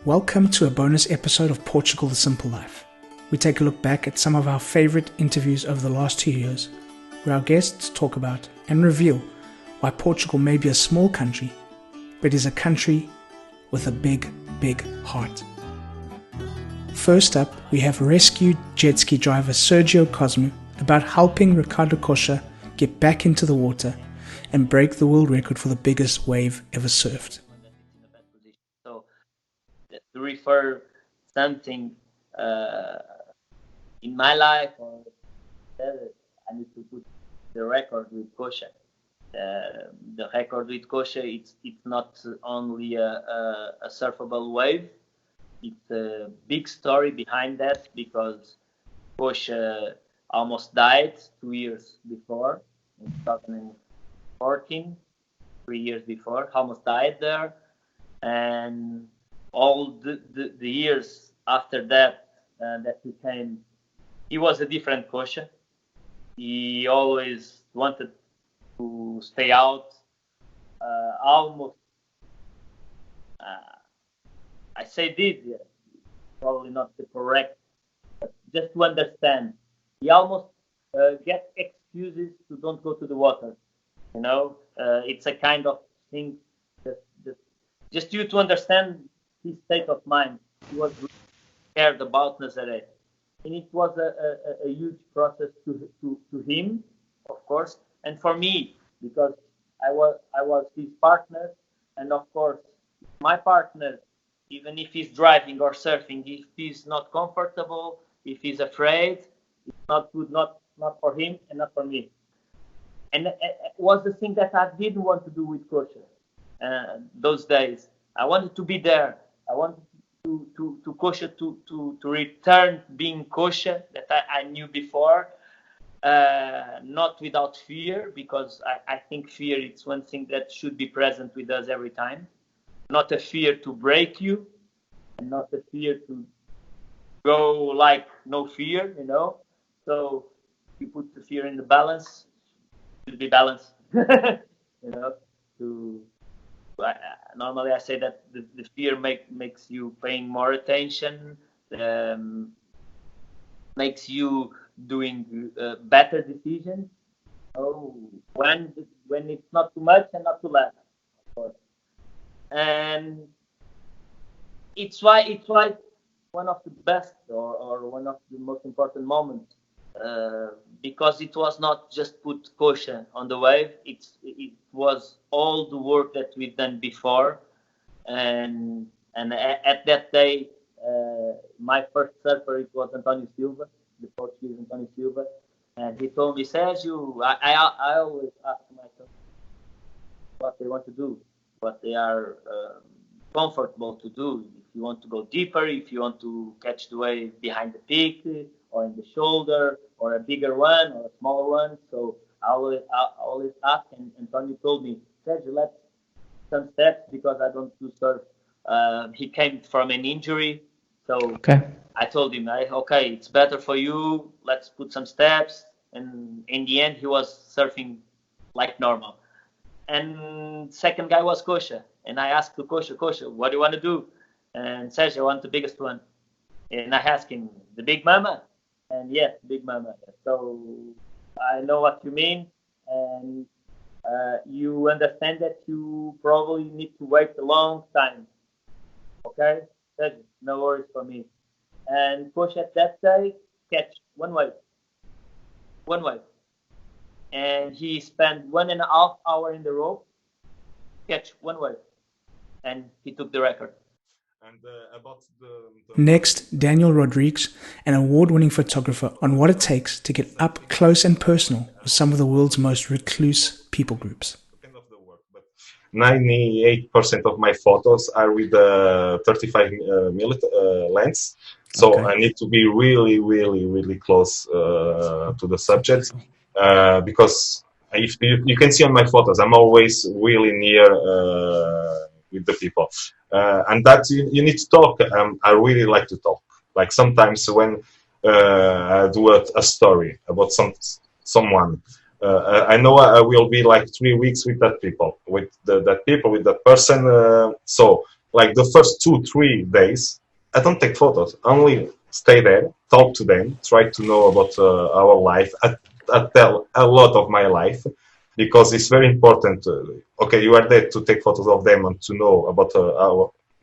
Welcome to a bonus episode of Portugal The Simple Life. We take a look back at some of our favorite interviews over the last 2 years, where our guests talk about and reveal why Portugal may be a small country, but is a country with a big, big heart. First up, we have rescued jet ski driver Sergio Cosme about helping Ricardo Koxa get back into the water and break the world record for the biggest wave ever surfed. To refer something in my life, or I need to put the record with Koxa. The record with Koxa, it's not only a surfable wave. It's a big story behind that, because Koxa almost died 2 years before, in 2014, 3 years before, almost died there. And all the years after that, that he was a different Koxa. He always wanted to stay out, almost, I say this, yeah, probably not the correct, but just to understand, he almost gets excuses to don't go to the water. You know, it's a kind of thing that just you to understand his state of mind. He was really scared about Nazaré, and it was a huge process to him, of course, and for me, because I was his partner, and of course my partner, even if he's driving or surfing, if he's not comfortable, if he's afraid, it's not good, not for him and not for me. And it was the thing that I didn't want to do with Koxa those days. I wanted to be there. I wanted to Koxa to return being Koxa that I knew before, not without fear, because I think fear is one thing that should be present with us every time. Not a fear to break you, and not a fear to go like no fear, you know. So you put the fear in the balance, it should be balanced, you know. Normally I say that the fear makes you paying more attention, makes you doing better decisions. Oh, when it's not too much and not too less, of course. And it's why one of the best or one of the most important moments, because it was not just put Koxa on the wave. It was all the work that we've done before, and at that day, my first surfer, it was António Silva, the Portuguese António Silva, and he told me, Sergio, I always ask myself what they want to do, what they are comfortable to do. If you want to go deeper, if you want to catch the wave behind the peak or in the shoulder, or a bigger one or a smaller one. So I always ask, and Antonio told me, Sergio, let's some steps, because I don't do surf. He came from an injury, so okay. I told him, okay, it's better for you. Let's put some steps. And in the end, he was surfing like normal. And second guy was Koxa, and I asked to Koxa, what do you want to do? And Sergio, I want the biggest one. And I asked him, the Big Mama? And yes, Big Mama. So I know what you mean, and you understand that you probably need to wait a long time. Okay? Sergio, no worries for me. And Koxa that day catch one wave. And he spent 1.5 hours in the rope, catch one wave, and he took the record. And about the Next, Daniel Rodrigues, an award-winning photographer, on what it takes to get up close and personal with some of the world's most recluse people groups. Kind of the work, but 98% of my photos are with the 35 mm lens, so okay. I need to be really, really, really close to the subject, because if you can see on my photos, I'm always really near with the people, and that you need to talk. I really like to talk. Like sometimes when I do a story about someone, I know I will be like 3 weeks with that people, with that person. So like the first 2-3 days, I don't take photos. Only stay there, talk to them, try to know about our life. I tell a lot of my life because it's very important. Okay, you are there to take photos of them and to know about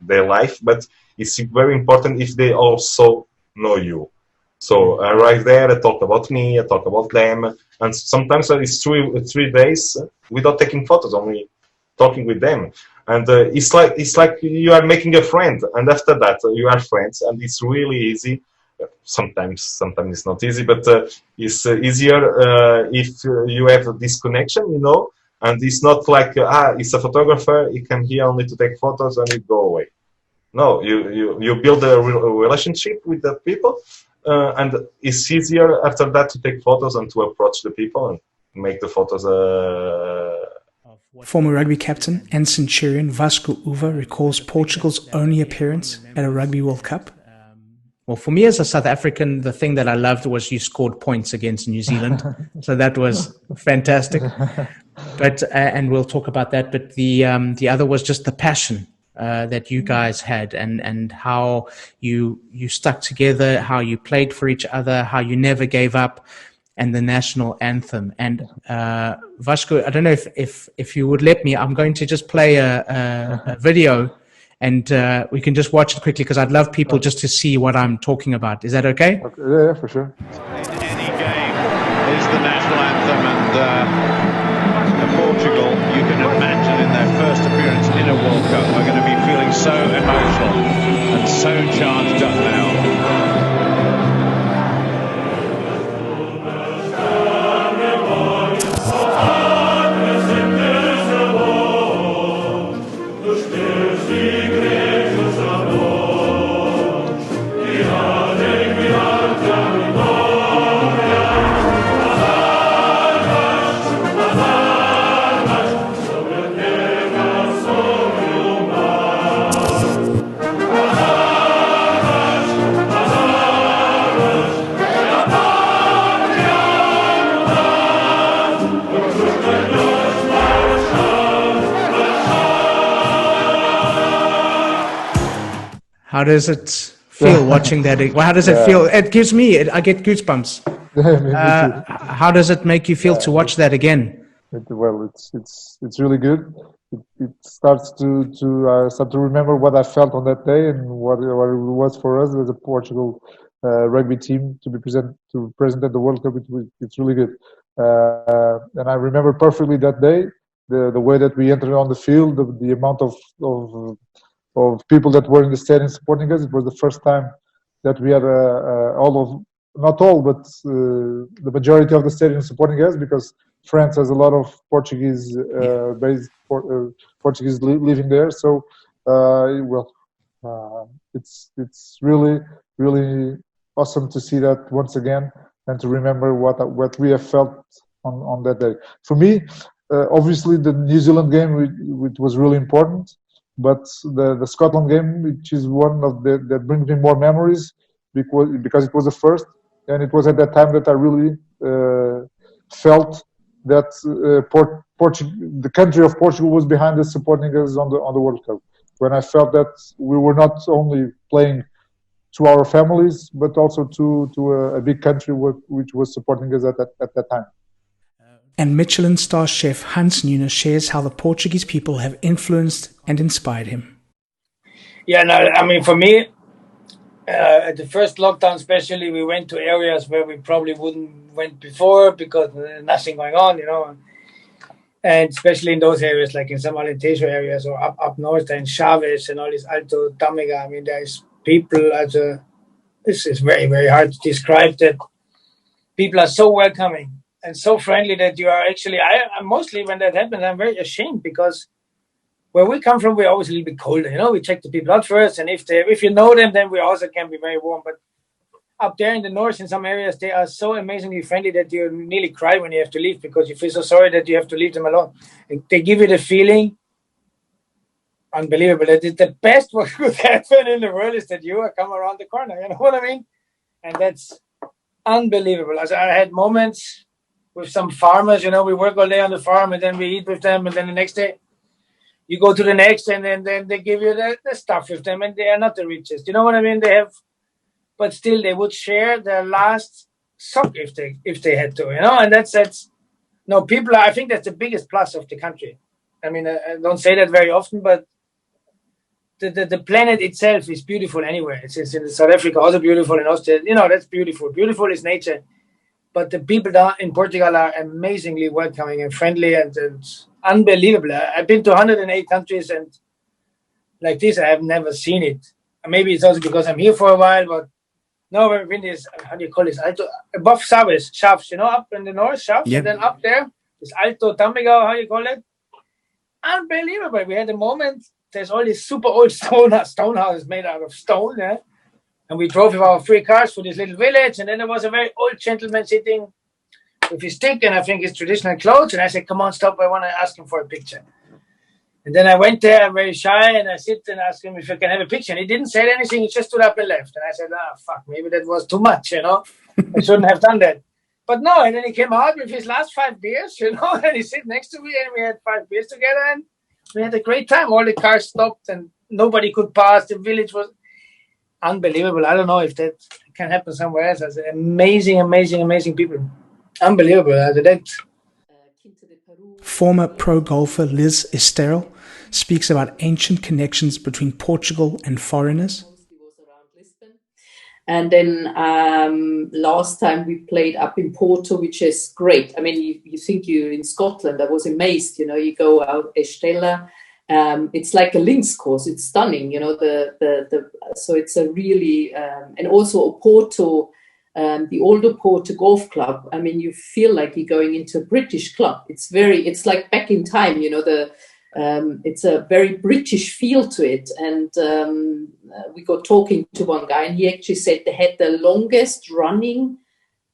their life, but it's very important if they also know you. So I arrive there, I talk about me, I talk about them, and sometimes it's 3 days without taking photos, only talking with them. And it's like you are making a friend, and after that you are friends, and it's really easy. Sometimes it's not easy, but it's easier if you have this connection, and it's not like it's a photographer, he came here only to take photos and it go away. No, you build a relationship with the people, and it's easier after that to take photos and to approach the people and make the photos. Former rugby captain and centurion Vasco Uva recalls Portugal's only appearance at a Rugby World Cup. Well, for me as a South African, the thing that I loved was you scored points against New Zealand. So that was fantastic. But and we'll talk about that. But the other was just the passion that you guys had, and how you stuck together, how you played for each other, how you never gave up, and the national anthem. And Vasco, I don't know if you would let me, I'm going to just play a video, and we can just watch it quickly because I'd love people just to see what I'm talking about. Is that okay? Yeah, for sure. In any game is the national anthem, and Portugal, you can imagine in their first appearance in a World Cup, are going to be feeling so emotional and so charged up now. How does it feel watching that? How does it feel? It gives me, I get goosebumps. How does it make you feel to watch that again? It's really good. It starts to start to remember what I felt on that day and what it was for us as a Portugal rugby team to present at the World Cup. It's really good, and I remember perfectly that day, the way that we entered on the field, the amount of people that were in the stadium supporting us. It was the first time that we had not all, but the majority of the stadium supporting us, because France has a lot of Portuguese based Portuguese living there. So it's really awesome to see that once again and to remember what we have felt on that day. For me, obviously the New Zealand game which was really important. But the Scotland game, which is one of that brings me more memories, because it was the first, and it was at that time that I really felt that the country of Portugal was behind us, supporting us on the World Cup. When I felt that we were not only playing to our families, but also to a big country which was supporting us at that time. And Michelin star chef Hans Neuner shares how the Portuguese people have influenced and inspired him. Yeah, no, I mean, for me, at the first lockdown especially, we went to areas where we probably wouldn't went before because there's nothing going on, And especially in those areas, like in some Alentejo areas or up north in Chaves and all this Alto Tâmega, I mean, there's people this is very, very hard to describe, that people are so welcoming and so friendly that you are actually, I mostly when that happens, I'm very ashamed, because where we come from, we're always a little bit colder, we check the people out first, and if you know them, then we also can be very warm. But up there in the north, in some areas, they are so amazingly friendly that you nearly cry when you have to leave, because you feel so sorry that you have to leave them alone. And they give you the feeling, unbelievable, that the best what could happen in the world is that you are come around the corner, you know what I mean? And that's unbelievable. As I had moments with some farmers, we work all day on the farm, and then we eat with them, and then the next day you go to the next, and then they give you the stuff with them, and they are not the richest. You know what I mean? They have, but still they would share their last sock if they had to, you know. And that's no, people are, I think that's the biggest plus of the country. I mean, I don't say that very often, but the planet itself is beautiful anywhere. It's in South Africa, also beautiful, in Austria. You know, that's beautiful. Beautiful is nature. But the people down in Portugal are amazingly welcoming and friendly and unbelievable. I've been to 108 countries, and like this, I have never seen it. Maybe it's also because I'm here for a while, but no, I've been this, how do you call this? Alto, above Chaves, you know, up in the north, Chaves, and then up there, this Alto Tamegao, how you call it? Unbelievable. We had a moment, there's all these super old stone houses made out of stone, yeah? And we drove with our 3 cars to this little village, and then there was a very old gentleman sitting with his stick, and I think his traditional clothes. And I said, "Come on, stop! I want to ask him for a picture." And then I went there, I'm very shy, and I sit and asked him if I can have a picture. And he didn't say anything; he just stood up and left. And I said, fuck, maybe that was too much, you know. I shouldn't have done that. But no, and then he came out with his last 5 beers, you know, and he sit next to me, and we had 5 beers together, and we had a great time. All the cars stopped, and nobody could pass. The village was unbelievable. I don't know if that can happen somewhere else. That's amazing people. Unbelievable. Former pro golfer Liz Esterel speaks about ancient connections between Portugal and foreigners. And then last time we played up in Porto, which is great. I mean, you think you're in Scotland. I was amazed. You know, you go out Estrela. It's like a links course. It's stunning, you know. So it's a really and also Porto, the older Porto Golf Club. I mean, you feel like you're going into a British club. It's like back in time, you know. It's a very British feel to it. And we got talking to one guy, and he actually said they had the longest running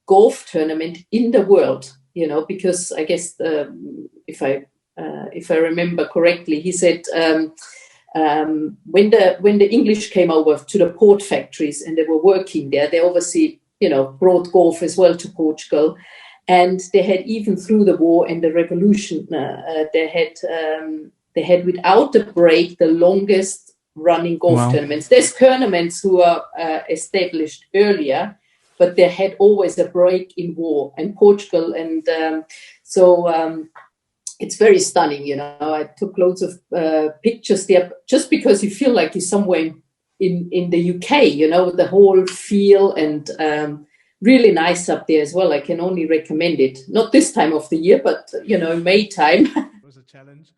golf tournament in the world. You know, because I guess if I remember correctly, he said when the English came over to the port factories and they were working there, they obviously, you know, brought golf as well to Portugal, and they had, even through the war and the revolution, they had without a break the longest running golf tournaments. There's tournaments who are established earlier, but they had always a break in war and Portugal, and it's very stunning, you know. I took loads of pictures there just because you feel like you're somewhere in the UK, you know, the whole feel, and really nice up there as well. I can only recommend it. Not this time of the year, but, you know, May time. It was a challenge.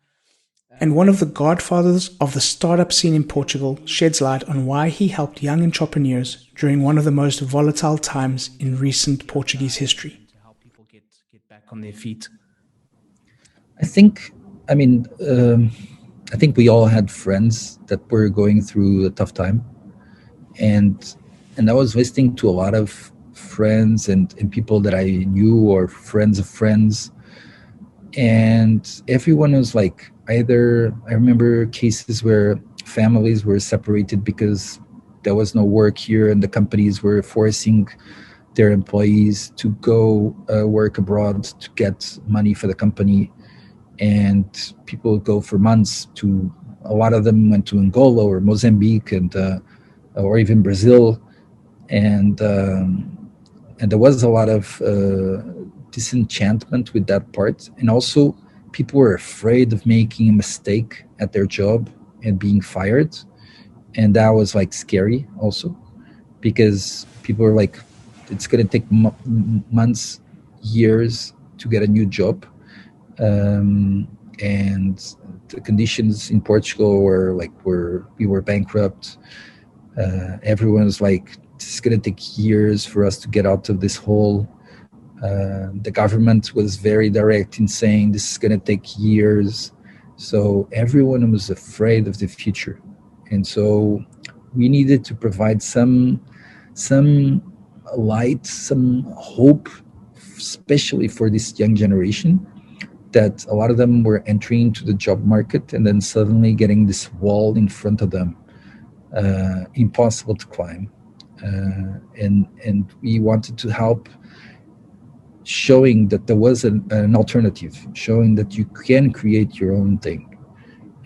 And one of the godfathers of the startup scene in Portugal sheds light on why he helped young entrepreneurs during one of the most volatile times in recent Portuguese history. To help people get back on their feet. I think we all had friends that were going through a tough time, and I was listening to a lot of friends and people that I knew or friends of friends, and everyone was like, either, I remember cases where families were separated because there was no work here and the companies were forcing their employees to go work abroad to get money for the company. And people would go for months to, a lot of them went to Angola or Mozambique and or even Brazil. And there was a lot of disenchantment with that part. And also people were afraid of making a mistake at their job and being fired. And that was like scary also, because people were like, it's going to take months, years to get a new job. And the conditions in Portugal were like, we were bankrupt. Everyone was like, it's going to take years for us to get out of this hole. The government was very direct in saying this is going to take years. So everyone was afraid of the future. And so we needed to provide some light, some hope, especially for this young generation, that a lot of them were entering into the job market and then suddenly getting this wall in front of them, impossible to climb. And we wanted to help showing that there was an alternative, showing that you can create your own thing.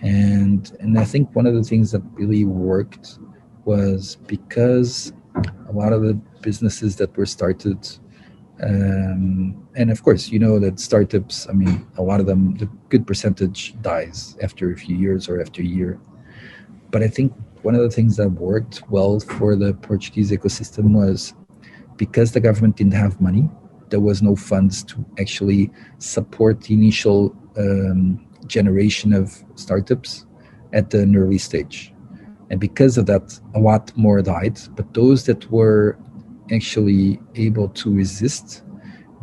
And I think one of the things that really worked was because a lot of the businesses that were started, and of course, you know that startups, I mean, a lot of them, the good percentage dies after a few years or after a year. But I think one of the things that worked well for the Portuguese ecosystem was because the government didn't have money, there was no funds to actually support the initial generation of startups at an early stage. And because of that, a lot more died. But those that were actually able to resist,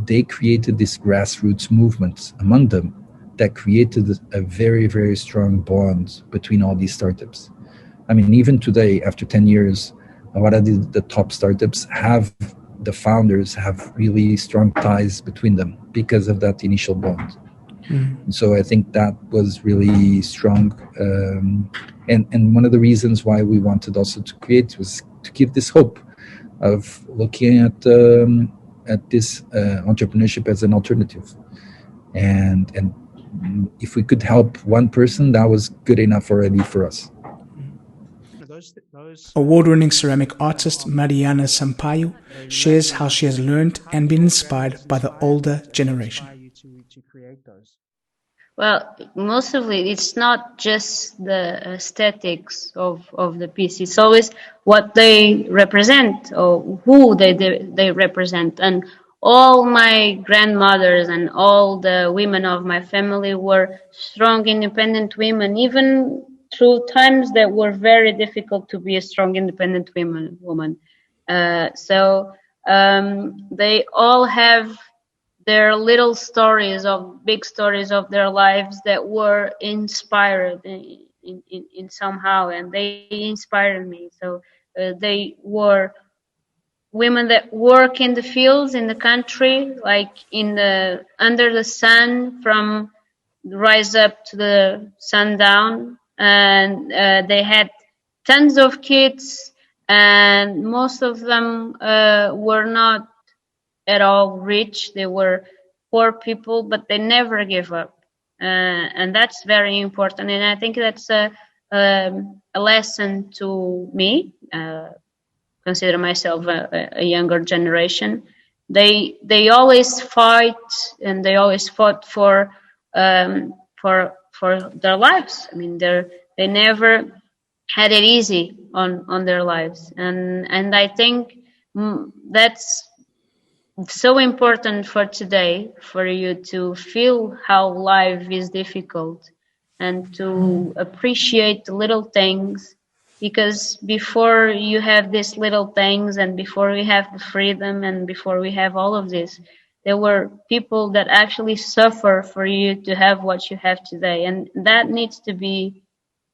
they created this grassroots movement among them that created a very, very strong bond between all these startups. I mean, even today, after 10 years, a lot of the top startups have, the founders have really strong ties between them because of that initial bond. So I think that was really strong. And one of the reasons why we wanted also to create was to give this hope of looking at this entrepreneurship as an alternative. And if we could help one person, that was good enough already for us. Award-winning ceramic artist Mariana Sampaio shares how she has learned and been inspired by the older generation. Well, mostly it's not just the aesthetics of the piece. It's always what they represent or who they represent. And all my grandmothers and all the women of my family were strong, independent women, even through times that were very difficult to be a strong, independent woman. So they all have their little stories of big stories of their lives that were inspired in somehow, and they inspired me. So they were women that work in the fields in the country, like in the under the sun from rise up to the sundown, and they had tons of kids, and most of them were not at all rich. They were poor people, but they never give up, and that's very important. And I think that's a lesson to me. Consider myself a younger generation. They always fight, and they always fought for their lives. I mean, they never had it easy on their lives, and I think that's so important for today, for you to feel how life is difficult and to appreciate the little things, because before you have these little things and before we have the freedom and before we have all of this, there were people that actually suffer for you to have what you have today, and that needs to be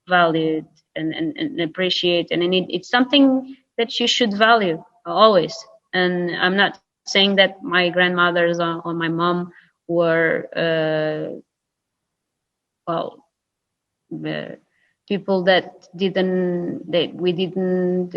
valued and appreciated, and it's something that you should value always. And I'm not saying that my grandmothers or my mom were people that we didn't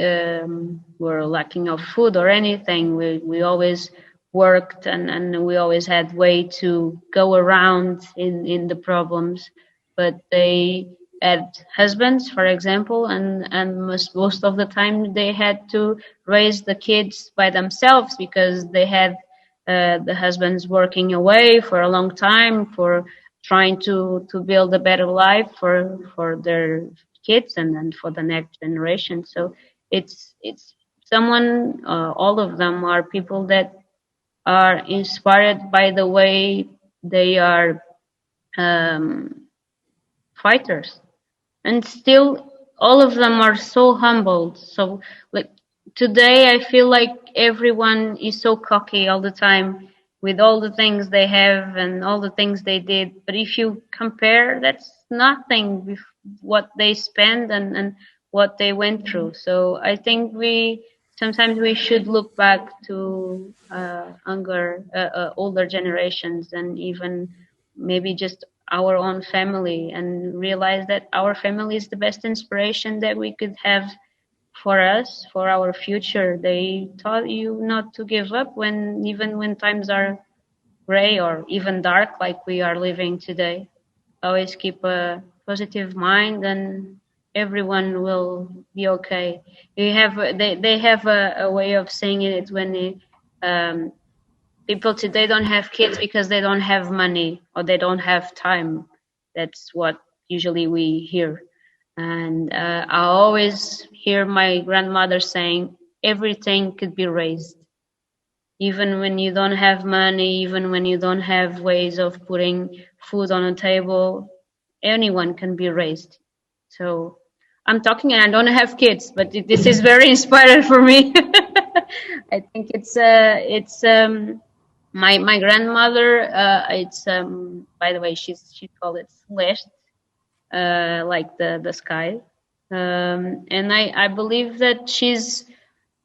were lacking of food or anything. We always worked, and we always had way to go around in the problems, but they had husbands, for example, and most of the time they had to raise the kids by themselves because they had the husbands working away for a long time for trying to build a better life for their kids and then for the next generation. So it's someone, all of them are people that are inspired by the way they are fighters, and still all of them are so humbled. So like today I feel like everyone is so cocky all the time with all the things they have and all the things they did, but if you compare, that's nothing with what they spend and what they went through. So I think sometimes we should look back to older generations, and even maybe just our own family, and realize that our family is the best inspiration that we could have for us, for our future. They taught you not to give up even when times are gray or even dark like we are living today. Always keep a positive mind, then everyone will be okay. They have a way of saying it when people today don't have kids because they don't have money or they don't have time. That's what usually we hear. And I always hear my grandmother saying everything could be raised. Even when you don't have money, even when you don't have ways of putting food on a table, anyone can be raised. So I'm talking and I don't have kids, but this is very inspiring for me. I think it's my grandmother. It's by the way, she called it Celeste, like the sky, and I believe that she's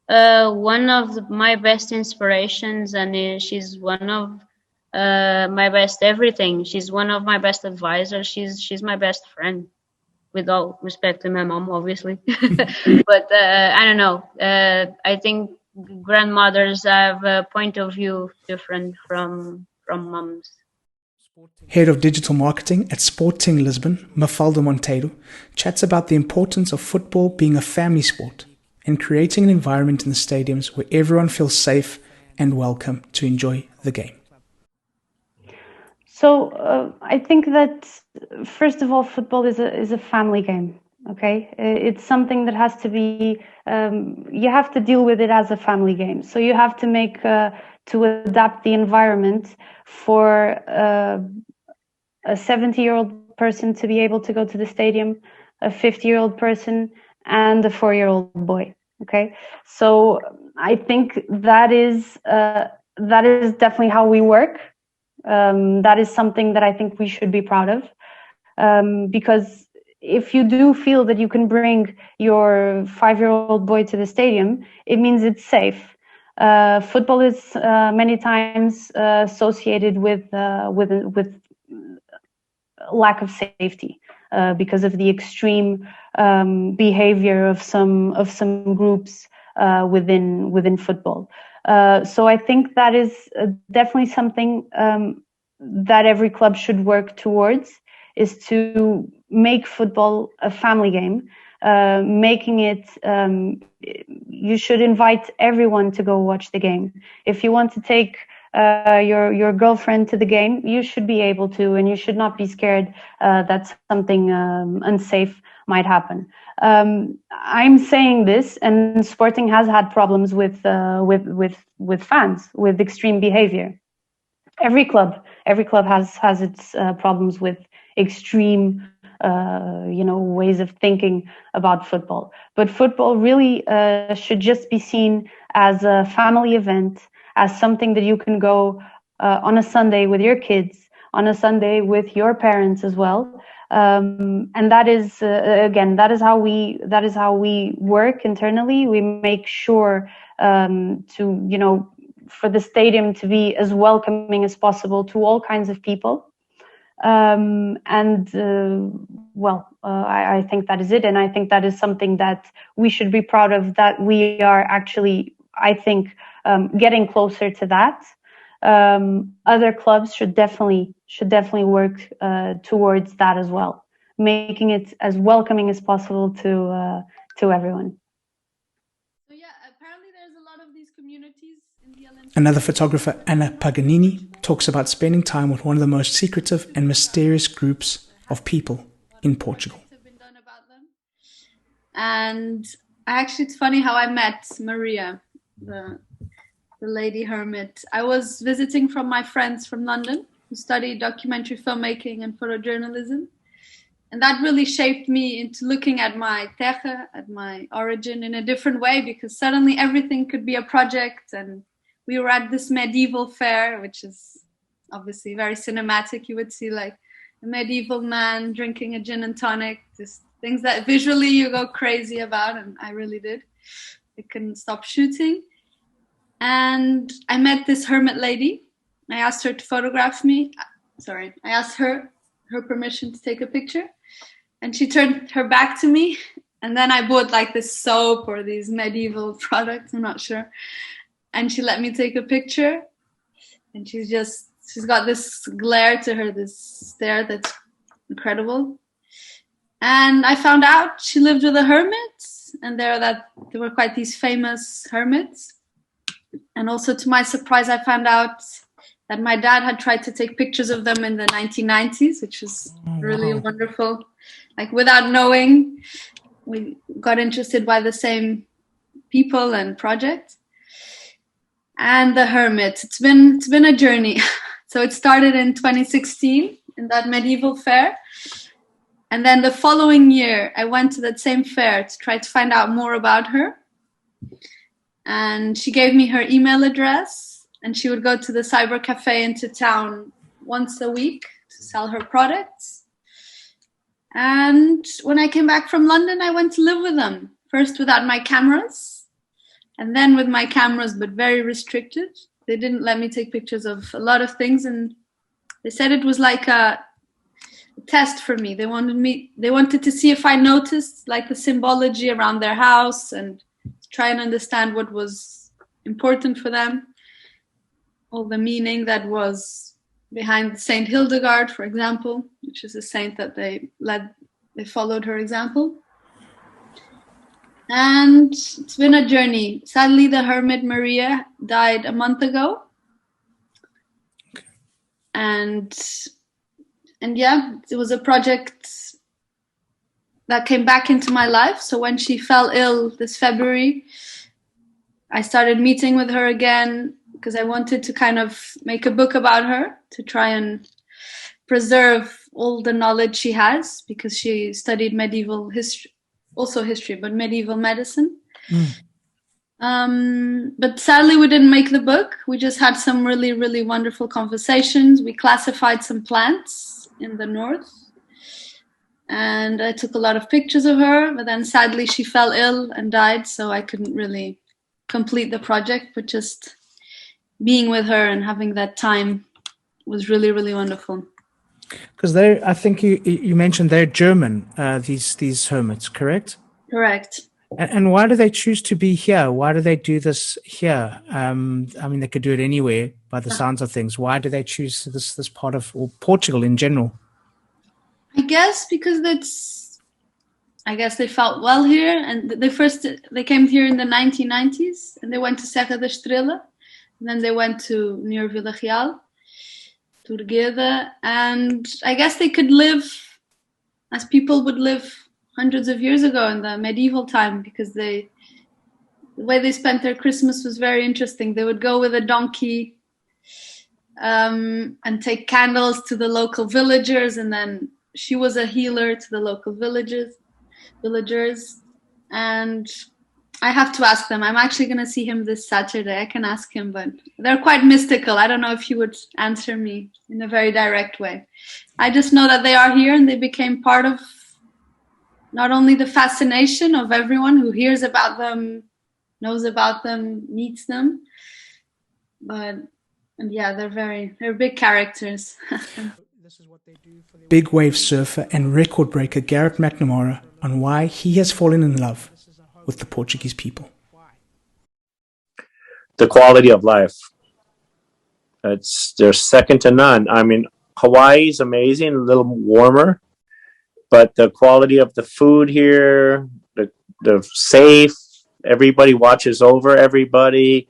one of my best inspirations, and she's one of my best everything. She's one of my best advisors. She's my best friend, with all respect to my mom, obviously. But I don't know. I think grandmothers have a point of view different from moms. Head of Digital Marketing at Sporting Lisbon, Mafalda Monteiro, chats about the importance of football being a family sport and creating an environment in the stadiums where everyone feels safe and welcome to enjoy the game. So I think that, first of all, football is a family game. Okay, it's something that has to be. You have to deal with it as a family game. So you have to make to adapt the environment for a 70-year-old person to be able to go to the stadium, a 50-year-old person, and a 4-year-old boy. Okay, so I think that is definitely how we work. That is something that I think we should be proud of, because if you do feel that you can bring your 5-year-old boy to the stadium, it means it's safe. Football is many times associated with lack of safety because of the extreme behavior of some groups within football. So I think that is definitely something that every club should work towards, is to make football a family game, making it, you should invite everyone to go watch the game. If you want to take your girlfriend to the game, you should be able to, and you should not be scared that something unsafe might happen. I'm saying this, and Sporting has had problems with fans, with extreme behavior. Every club has its problems with extreme, ways of thinking about football. But football really should just be seen as a family event, as something that you can go on a Sunday with your kids, on a Sunday with your parents as well. And that is again, that is how we work internally. We make sure to, for the stadium to be as welcoming as possible to all kinds of people. I think that is it. And I think that is something that we should be proud of, that we are actually, I think, getting closer to that. Other clubs should definitely work towards that as well, making it as welcoming as possible to everyone. So yeah, apparently there's a lot of these communities in the Olympics. Another photographer, Anna Paganini, talks about spending time with one of the most secretive and mysterious groups of people in Portugal. And it's funny how I met Maria, the lady hermit. I was visiting from my friends from London who studied documentary filmmaking and photojournalism. And that really shaped me into looking at my terra, at my origin, in a different way, because suddenly everything could be a project. And we were at this medieval fair, which is obviously very cinematic. You would see like a medieval man drinking a gin and tonic, just things that visually you go crazy about. And I really did. I couldn't stop shooting. And I met this hermit lady. I asked her to photograph me. I asked her permission to take a picture. And she turned her back to me. And then I bought like this soap or these medieval products, I'm not sure. And she let me take a picture. And she's got this glare to her, this stare that's incredible. And I found out she lived with a hermit, and there were quite these famous hermits. And also, to my surprise, I found out that my dad had tried to take pictures of them in the 1990s, which was really wonderful. Like, without knowing, we got interested by the same people and project. And the hermit, it's been a journey. So it started in 2016 in that medieval fair. And then the following year, I went to that same fair to try to find out more about her. And she gave me her email address, and she would go to the cyber cafe into town once a week to sell her products. And when I came back from London, I went to live with them. First without my cameras, and then with my cameras, but very restricted. They didn't let me take pictures of a lot of things, and they said it was like a test for me. They wanted to see if I noticed like the symbology around their house and try and understand what was important for them, all the meaning that was behind Saint Hildegard, for example, which is a saint that they followed her example. And it's been a journey. Sadly, the hermit Maria died a month ago. And yeah, it was a project that came back into my life. So when she fell ill this February, I started meeting with her again because I wanted to kind of make a book about her to try and preserve all the knowledge she has, because she studied medieval history, also history, but medieval medicine. But sadly, we didn't make the book. We just had some really, really wonderful conversations. We classified some plants in the north, and I took a lot of pictures of her, but then sadly she fell ill and died, so I couldn't really complete the project, but just being with her and having that time was really, really wonderful. Because I think you mentioned they're German, these hermits, correct? Correct. And why do they choose to be here? Why do they do this here? I mean, they could do it anywhere by the sounds of things. Why do they choose this part of, or Portugal in general? I guess because they felt well here, and they came here in the 1990s, and they went to Serra da Estrela, and then they went to near Vila Real, Turgueda, and I guess they could live as people would live hundreds of years ago in the medieval time, because the way they spent their Christmas was very interesting. They would go with a donkey and take candles to the local villagers, and then she was a healer to the local villagers. And I have to ask them. I'm actually going to see him this Saturday. I can ask him, but they're quite mystical. I don't know if he would answer me in a very direct way. I just know that they are here, and they became part of not only the fascination of everyone who hears about them, knows about them, meets them, but and yeah, they're big characters. This is what they do for the big wave surfer and record breaker Garrett McNamara on why he has fallen in love with the Portuguese people. The quality of life. They're second to none. I mean, Hawaii's amazing, a little warmer, but the quality of the food here, the safe, everybody watches over everybody,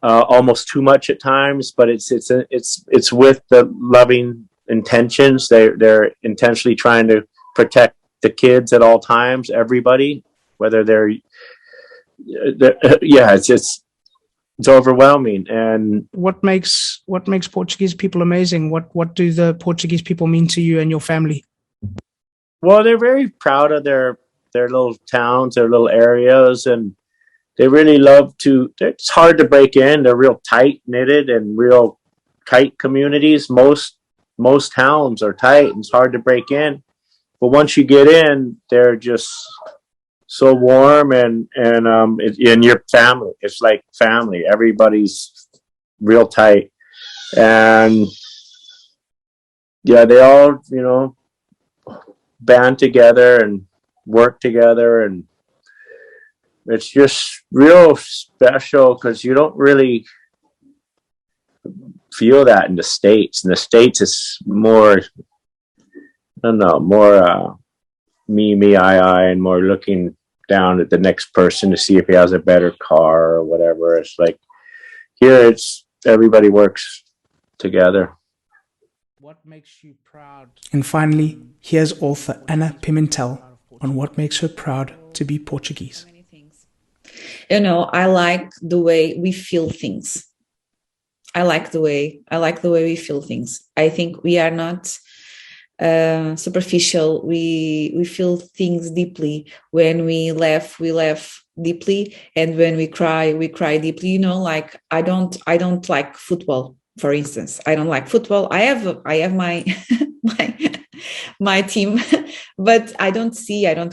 almost too much at times, but it's with the loving intentions. They're intentionally trying to protect the kids at all times, everybody, whether they're it's overwhelming. And what makes Portuguese people amazing? What do the Portuguese people mean to you and your family? Well, they're very proud of their little towns, their little areas, and they really love to. It's hard to break in. They're real tight knitted and real tight communities. Most towns are tight, and it's hard to break in. But once you get in, they're just so warm, and in your family, it's like family. Everybody's real tight, and yeah, they all band together and work together, and it's just real special because you don't really feel that in the States. In the States, it's more, I don't know, more me, I, and more looking down at the next person to see if he has a better car or whatever. It's like here, it's everybody works together. What makes you proud? And finally, here's author Ana Pimentel on what makes her proud to be Portuguese. You know, I like the way we feel things. I like the way we feel things. I think we are not superficial. We feel things deeply. When we laugh deeply, and when we cry deeply. You know, like I don't like football, for instance. I don't like football. I have my my team, but I don't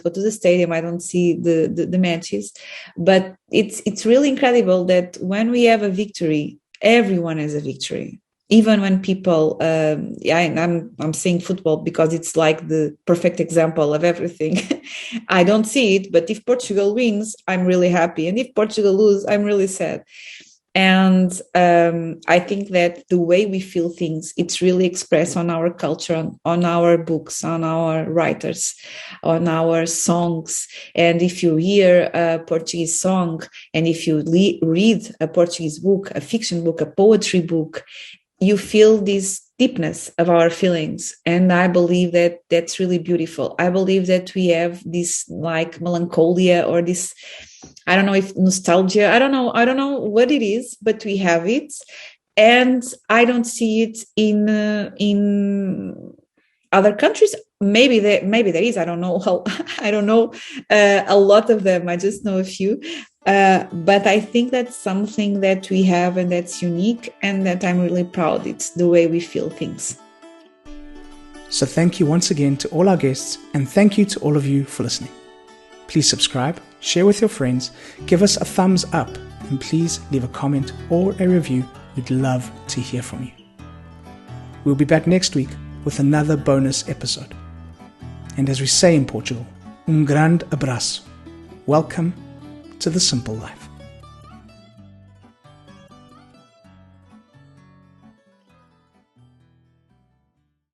go to the stadium. I don't see the matches. But it's really incredible that when we have a victory, everyone has a victory. Even when people, I'm saying football because it's like the perfect example of everything. I don't see it, but if Portugal wins, I'm really happy. And if Portugal loses, I'm really sad. And I think that the way we feel things, it's really expressed on our culture, on our books, on our writers, on our songs. And if you hear a Portuguese song, and if you read a Portuguese book, a fiction book, a poetry book, you feel this deepness of our feelings. And I believe that that's really beautiful. I believe that we have this like melancholia or this, I don't know if nostalgia, I don't know what it is, but we have it. And I don't see it in other countries. Maybe there is, I don't know how, I don't know a lot of them. I just know a few. But I think that's something that we have and that's unique and that I'm really proud. It's the way we feel things. So thank you once again to all our guests, and thank you to all of you for listening. Please subscribe, share with your friends, give us a thumbs up, and please leave a comment or a review. We'd love to hear from you. We'll be back next week with another bonus episode. And as we say in Portugal, grande abraço. Welcome to the simple life.